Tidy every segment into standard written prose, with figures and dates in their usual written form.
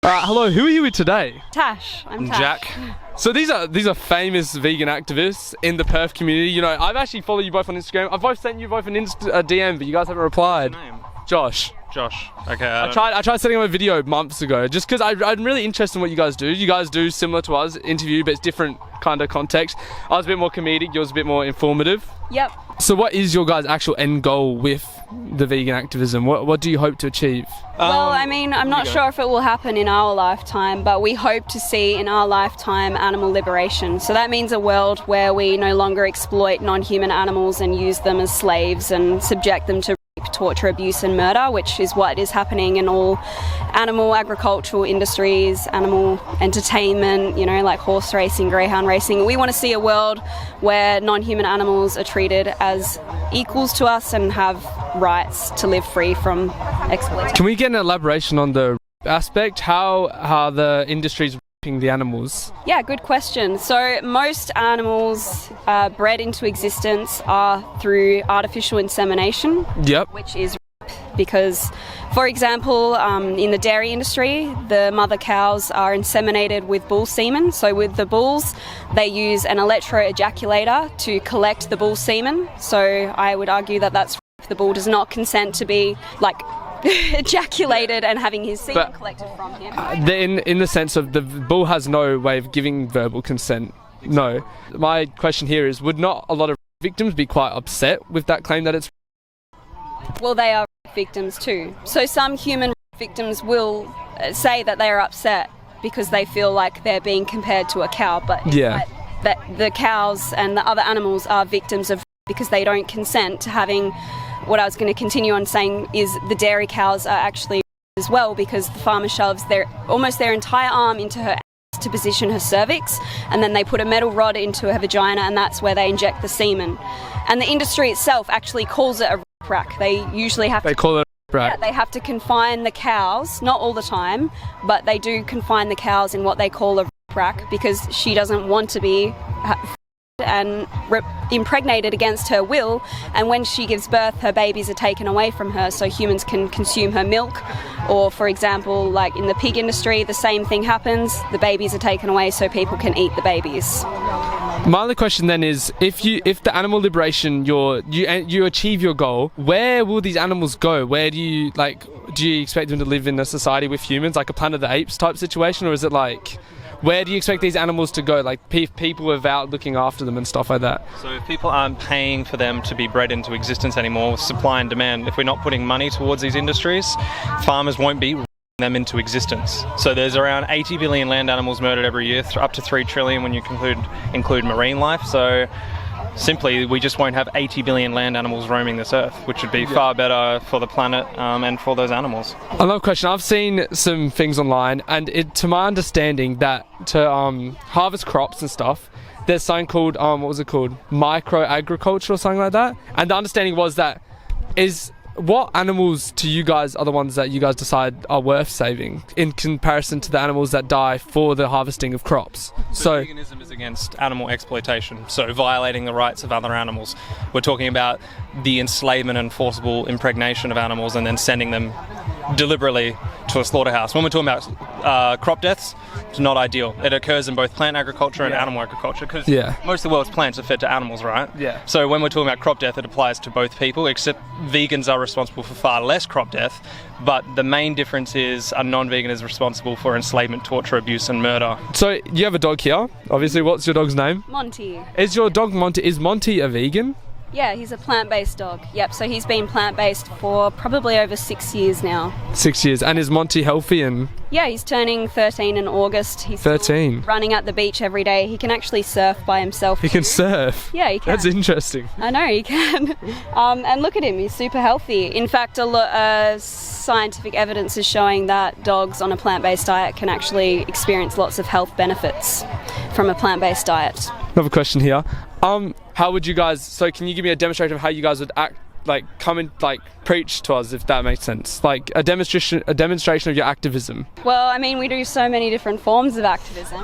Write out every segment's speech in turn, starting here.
Hello, who are you with today? Tash. I'm Tash. Jack. So these are famous vegan activists in the Perth community. You know, I've actually followed you both on Instagram. I've both sent you both an DM, but you guys haven't replied. What's your name? Josh. Okay. I tried setting up a video months ago just because I'm really interested in what you guys do. You guys do similar to us, interview, but it's different kind of context. I was a bit more comedic, yours a bit more informative. Yep. So what is your guys' actual end goal with the vegan activism? What do you hope to achieve? Well, I mean, I'm not sure if it will happen in our lifetime, but we hope to see in our lifetime animal liberation. So that means a world where we no longer exploit non-human animals and use them as slaves and subject them to rape, torture, abuse and murder, which is what is happening in all animal agricultural industries, animal entertainment, you know, like horse racing, greyhound racing. We want to see a world where non-human animals are treated as equals to us and have rights to live free from exploitation. Can we get an elaboration on the aspect? How the industry's raping the animals? Yeah, good question. So most animals bred into existence are through artificial insemination. Yep. Which is because, for example, in the dairy industry, the mother cows are inseminated with bull semen. So with the bulls, they use an electro-ejaculator to collect the bull semen. So I would argue that that's if the bull does not consent to be ejaculated and having his semen collected from him. In the sense of the bull has no way of giving verbal consent. No. My question here is, would not a lot of victims be quite upset with that claim that it's... Well, they are victims too. So some human victims will say that they are upset because they feel like they're being compared to a cow, but that the cows and the other animals are victims of because they don't consent to having... What I was going to continue on saying is the dairy cows are actually as well, because the farmer shoves almost their entire arm into her to position her cervix, and then they put a metal rod into her vagina, and that's where they inject the semen. And the industry itself actually calls it a rape rack. They usually have They call it a rape rack. Yeah, they have to confine the cows, not all the time, but they do confine the cows in what they call a rape rack because she doesn't want to be and impregnated against her will, and when she gives birth her babies are taken away from her so humans can consume her milk. Or for example, like in the pig industry, the same thing happens, the babies are taken away so people can eat the babies. My other question then is, if the animal liberation, you achieve your goal, where will these animals go? Where do you expect them to live in a society with humans, like a Planet of the Apes type situation, or is it like... Where do you expect these animals to go? Like people without looking after them and stuff like that. So if people aren't paying for them to be bred into existence anymore, supply and demand, if we're not putting money towards these industries, farmers won't be them into existence. So there's around 80 billion land animals murdered every year, up to 3 trillion when you include marine life. So simply, we just won't have 80 billion land animals roaming this earth, which would be far better for the planet and for those animals. Another question, I've seen some things online, and to my understanding that to harvest crops and stuff, there's something called, what was it called? Micro-agriculture or something like that. And the understanding was that what animals to you guys are the ones that you guys decide are worth saving in comparison to the animals that die for the harvesting of crops? So veganism is against animal exploitation, so violating the rights of other animals. We're talking about the enslavement and forcible impregnation of animals and then sending them deliberately to a slaughterhouse. When we're talking about crop deaths, it's not ideal. It occurs in both plant agriculture and animal agriculture because most of the world's plants are fed to animals, right? Yeah. So when we're talking about crop death, it applies to both people, except vegans are responsible for far less crop death. But the main difference is a non-vegan is responsible for enslavement, torture, abuse and murder. So you have a dog here, obviously. What's your dog's name? Monty. Is your dog Monty, is Monty a vegan? Yeah, he's a plant-based dog. Yep, so he's been plant-based for probably over 6 years now. 6 years. And is Monty healthy and... Yeah, he's turning 13 in August. He's 13. Running at the beach every day. He can actually surf by himself. He can surf? Yeah, he can. That's interesting. I know, he can. And look at him, he's super healthy. In fact, scientific evidence is showing that dogs on a plant-based diet can actually experience lots of health benefits from a plant-based diet. Another question here. How would you guys... So can you give me a demonstration of how you guys would act, come and preach to us, if that makes sense? Like a demonstration of your activism. Well, I mean, we do so many different forms of activism.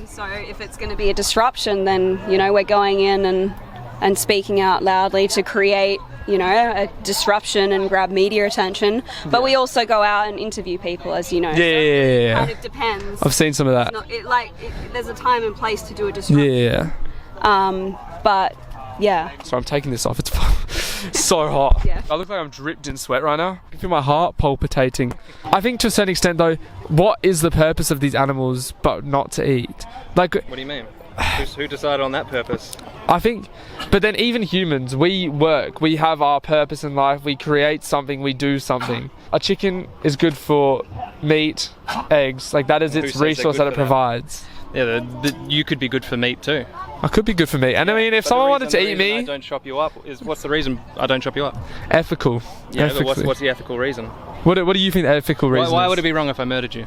So if it's going to be a disruption, then, you know, we're going in and and speaking out loudly to create, you know, a disruption and grab media attention. But we also go out and interview people, as you know. Yeah. Kind of depends. I've seen some of that. There's a time and place to do a disruption. Yeah. But yeah. So I'm taking this off. It's so hot. Yeah. I look like I'm dripped in sweat right now. I can feel my heart palpitating. I think to a certain extent though, what is the purpose of these animals but not to eat? Like, What do you mean? Who decided on that purpose? I think, but then even humans, we work, we have our purpose in life, we create something, we do something. A chicken is good for meat, eggs, like that is its resource that it provides. Yeah, you could be good for meat too. I could be good for meat. And I mean, if someone wanted to eat me... I don't chop you up. What's the reason I don't chop you up? Ethical. Yeah, but what's the ethical reason? What do you think the ethical reason is? Why would it be wrong if I murdered you?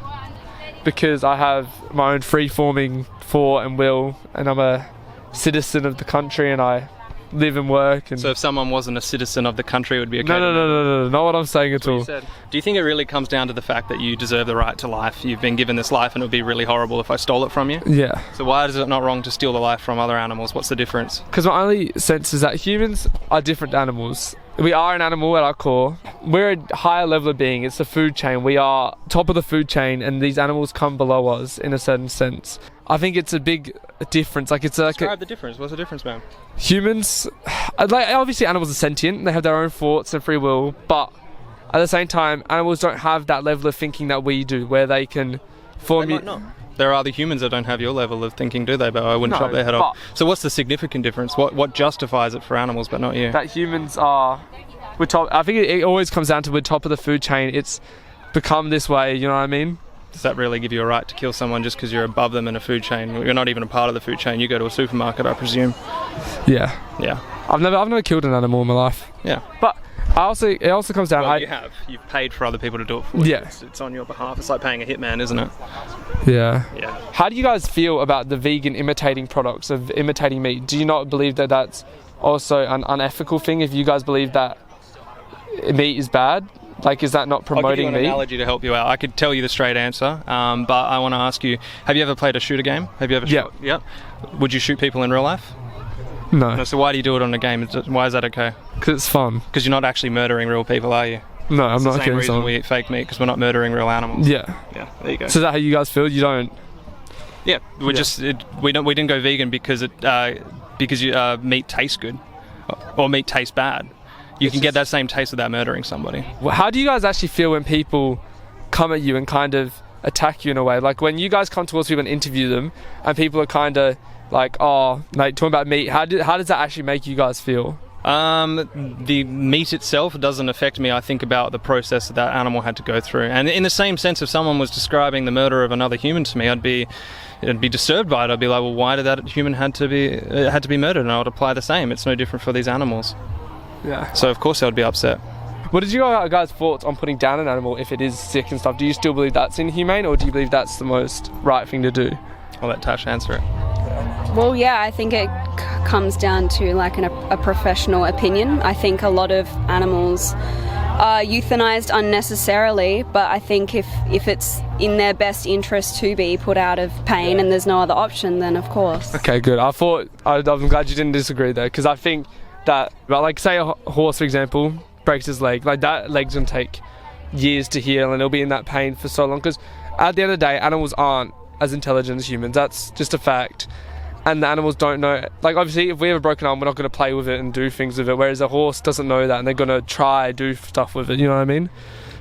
Because I have my own free-forming thought and will, and I'm a citizen of the country, and I live and work. And so if someone wasn't a citizen of the country, it would be okay? No, not what I'm saying at all. Do you think it really comes down to the fact that you deserve the right to life? You've been given this life and it would be really horrible if I stole it from you? Yeah. So why is it not wrong to steal the life from other animals? What's the difference? Because my only sense is that humans are different animals. We are an animal at our core. We're a higher level of being. It's the food chain. We are top of the food chain, and these animals come below us in a certain sense. I think it's a big difference. Like, it's like describe the difference. What's the difference, man? Humans, like, obviously animals are sentient. They have their own thoughts and free will, but at the same time, animals don't have that level of thinking that we do, where they can form. They might not. There are other humans that don't have your level of thinking, do they? But I wouldn't chop their head off. So what's the significant difference? What justifies it for animals but not you? That humans are... We're top. I think it always comes down to we're top of the food chain. It's become this way, you know what I mean? Does that really give you a right to kill someone just because you're above them in a food chain? You're not even a part of the food chain. You go to a supermarket, I presume. Yeah. Yeah. I've never killed an animal in my life. Yeah. But it also comes down... Well, you've paid for other people to do it for you. Yeah. It's on your behalf. It's like paying a hitman, isn't it? Yeah. Yeah. How do you guys feel about the vegan imitating products, of imitating meat? Do you not believe that that's also an unethical thing if you guys believe that meat is bad? Like, is that not promoting meat? I'll give you an analogy to help you out. I could tell you the straight answer, but I want to ask you, have you ever played a shooter game? Have you ever shot? Yeah. Would you shoot people in real life? No. So why do you do it on a game? Why is that okay? Because it's fun. Because you're not actually murdering real people, are you? No, I'm not killing someone. It's the same reason someone. we eat fake meat, because we're not murdering real animals. Yeah. Yeah, there you go. So is that how you guys feel? You don't? Yeah, we didn't go vegan because meat tastes good, or meat tastes bad. You can get that same taste without murdering somebody. Well, how do you guys actually feel when people come at you and kind of attack you in a way? Like, when you guys come towards people and interview them, and people are kind of like, oh, like, talking about meat, how does that actually make you guys feel? The meat itself doesn't affect me. I think about the process that animal had to go through. And in the same sense, if someone was describing the murder of another human to me, I'd be disturbed by it. I'd be like, well, why did that human had to be murdered? And I would apply the same. It's no different for these animals. Yeah. So of course I would be upset. What did you guys' thoughts on putting down an animal if it is sick and stuff? Do you still believe that's inhumane, or do you believe that's the most right thing to do? I'll let Tash answer it. Well, yeah, I think it comes down to like a professional opinion. I think a lot of animals are euthanized unnecessarily, but I think if it's in their best interest to be put out of pain and there's no other option, then of course. Okay, good. I'm glad you didn't disagree there, because I think that, like, say a horse, for example, breaks his leg, like, that leg's gonna take years to heal, and it'll be in that pain for so long, because at the end of the day, animals aren't as intelligent as humans. That's just a fact. And the animals don't know, like, obviously if we have a broken arm, we're not going to play with it and do things with it, whereas a horse doesn't know that, and they're going to try do stuff with it, you know what I mean?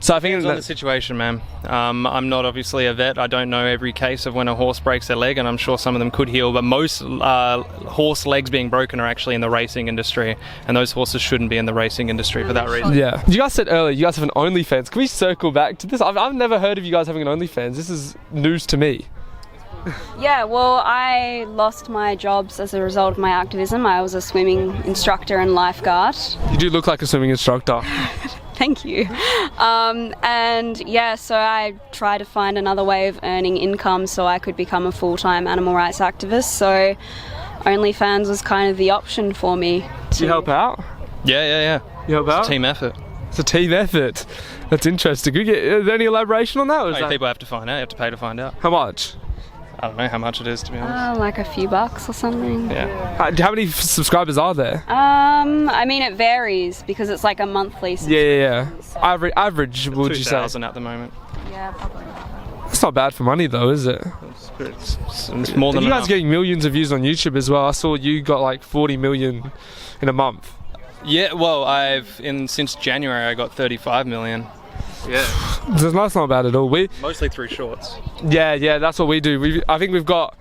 So I think it's on the situation, man. I'm not obviously a vet. I don't know every case of when a horse breaks their leg, and I'm sure some of them could heal, but most horse legs being broken are actually in the racing industry, and those horses shouldn't be in the racing industry for that reason. Yeah. You guys said earlier you guys have an OnlyFans. Can we circle back to this? I've never heard of you guys having an OnlyFans. This is news to me. Yeah, well, I lost my jobs as a result of my activism. I was a swimming instructor and lifeguard. You do look like a swimming instructor. Thank you. And yeah, so I tried to find another way of earning income so I could become a full-time animal rights activist. So OnlyFans was kind of the option for me. Do you help out? Yeah. You help out? It's a team effort. It's a team effort. That's interesting. Is there any elaboration on that? Or is that... People have to find out. You have to pay to find out. How much? I don't know how much it is, to be honest. Like a few bucks or something. Yeah. How many subscribers are there? I mean, it varies because it's like a monthly Yeah. Average, would you say? 2,000 at the moment. Yeah, probably. It's not bad for money though, is it? It's more than You guys enough. getting millions of views on YouTube as well. I saw you got like 40 million in a month. Yeah, well, since January I got 35 million. Yeah. That's not bad at all. Mostly through shorts. Yeah, that's what we do. I think we've got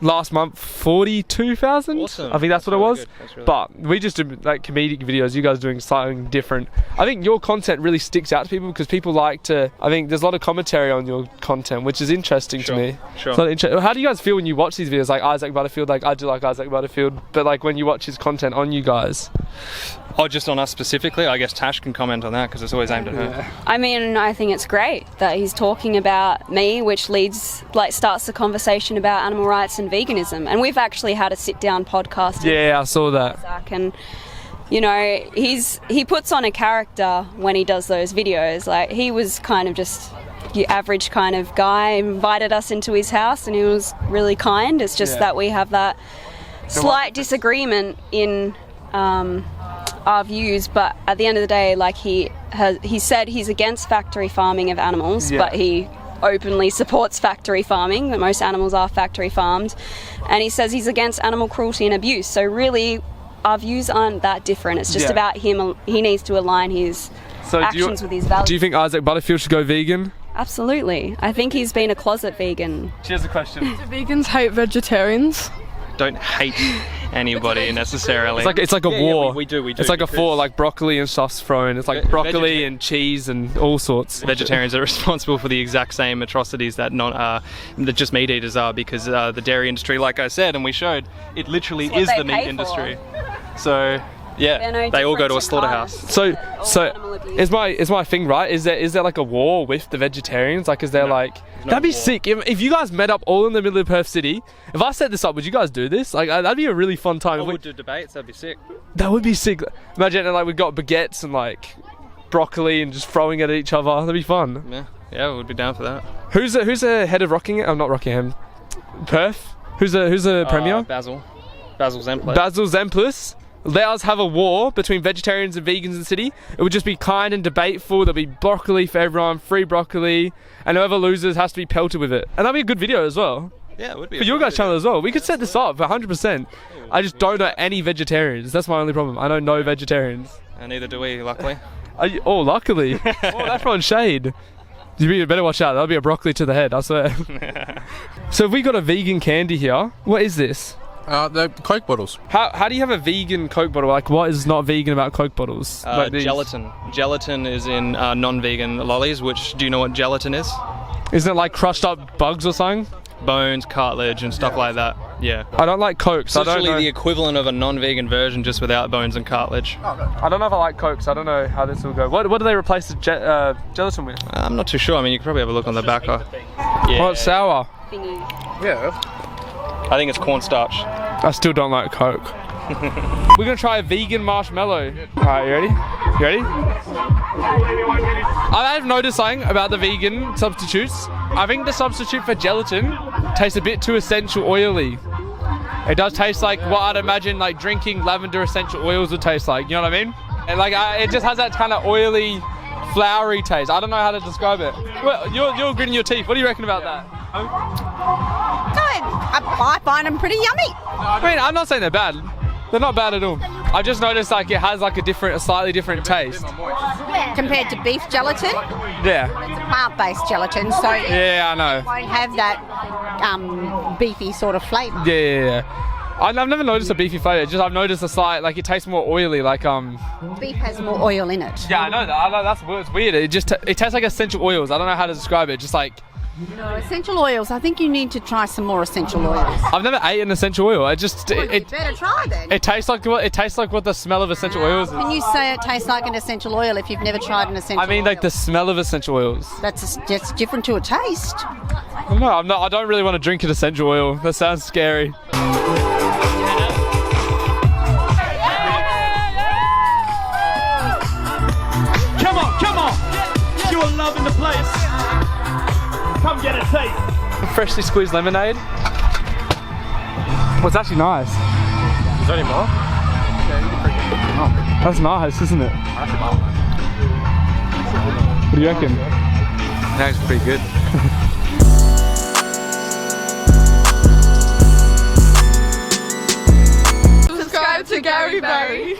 last month 42,000. Awesome. I think that's what it was. Really but we just do like comedic videos. You guys doing something different. I think your content really sticks out to people because people like to. I think there's a lot of commentary on your content, which is interesting to me. Sure. How do you guys feel when you watch these videos? Like Isaac Butterfield, like I do like Isaac Butterfield, but like when you watch his content on you guys. Oh, just on us specifically? I guess Tash can comment on that because it's always aimed at her. I mean, I think it's great that he's talking about me, which starts the conversation about animal rights and veganism. And we've actually had a sit-down podcast. Yeah, I saw that. Isaac, and you know, he puts on a character when he does those videos. Like, he was kind of just your average kind of guy, invited us into his house, and he was really kind. It's just that we have that slight disagreement in our views, but at the end of the day, like he said he's against factory farming of animals, but he openly supports factory farming, that most animals are factory farmed, and he says he's against animal cruelty and abuse. So really our views aren't that different. It's just about him. He needs to align his actions with his values. Do you think Isaac Butterfield should go vegan? Absolutely. I think he's been a closet vegan. Here's a question. Do vegans hate vegetarians? Don't hate anybody necessarily. It's like a war. We do. It's like a war, like broccoli and stuff's thrown. It's like broccoli and cheese and all sorts. Vegetarians are responsible for the exact same atrocities that that just meat eaters are, because the dairy industry, like I said and we showed, it literally is the meat industry. So yeah, they all go to a slaughterhouse. So is my thing right? Is there like a war with the vegetarians? Like, is there that'd be sick if you guys met up all in the middle of Perth City. If I set this up, would you guys do this? Like, that'd be a really fun time. We would do debates. That'd be sick. That would be sick. Imagine like we've got baguettes and like broccoli and just throwing it at each other. That'd be fun. Yeah, we'd be down for that. Who's the head of Rockingham? Not Rockingham. Perth. Who's the premier? Basil Zemplis. Basil Zemplis. Let us have a war between vegetarians and vegans in the city. It would just be kind and debateful. There'll be broccoli for everyone, free broccoli, and whoever loses has to be pelted with it. And that'd be a good video as well. Yeah, it would be. For your guys' channel as well. We could set this up for 100%. I just don't know any vegetarians. That's my only problem. I know no vegetarians. And neither do we, luckily. Luckily. That's throwing shade. You better watch out. That'll be a broccoli to the head, I swear. So have we got a vegan candy here? What is this? The Coke bottles. How do you have a vegan Coke bottle? Like, what is not vegan about Coke bottles? Like gelatin. Gelatin is in non-vegan lollies, which, do you know what gelatin is? Isn't it like crushed up bugs or something? Bones, cartilage and stuff like that. Yeah. I don't like Coke, so it's literally the equivalent of a non-vegan version, just without bones and cartilage. I don't know if I like Coke, so I don't know how this will go. What do they replace the gelatin with? I'm not too sure. I mean, you could probably have a look on the back. Oh, it's sour. Yeah. I think it's cornstarch. I still don't like Coke. We're gonna try a vegan marshmallow. Alright, you ready? You ready? I've noticed something about the vegan substitutes. I think the substitute for gelatin tastes a bit too essential oily. It does taste like what I'd imagine like drinking lavender essential oils would taste like. You know what I mean? And like it just has that kind of oily, floury taste. I don't know how to describe it. Well, you're gritting your teeth. What do you reckon about that? I find them pretty yummy. I mean, I'm not saying they're bad. They're not bad at all. I've just noticed like it has like a slightly different taste. Compared to beef gelatin. Yeah. It's a plant-based gelatin, so Yeah, I know. it won't have that beefy sort of flavour. Yeah. I've never noticed a beefy flavour. Just I've noticed a slight like it tastes more oily. Like Beef has more oil in it. Yeah, I know that. I know it's weird. It just it tastes like essential oils. I don't know how to describe it. Just like. No, essential oils. I think you need to try some more essential oils. I've never ate an essential oil. You better try then. It tastes like what the smell of essential oils is. Can you say it tastes like an essential oil if you've never tried an essential oil? I mean, like the smell of essential oils. That's just different to a taste. No, I'm not. I don't really want to drink an essential oil. That sounds scary. Come on! You are loving the place. Come get a taste. Freshly squeezed lemonade. Well, it's actually nice. Is there any more? That's nice, isn't it? What do you reckon? That's pretty good. Subscribe to Gary Barry.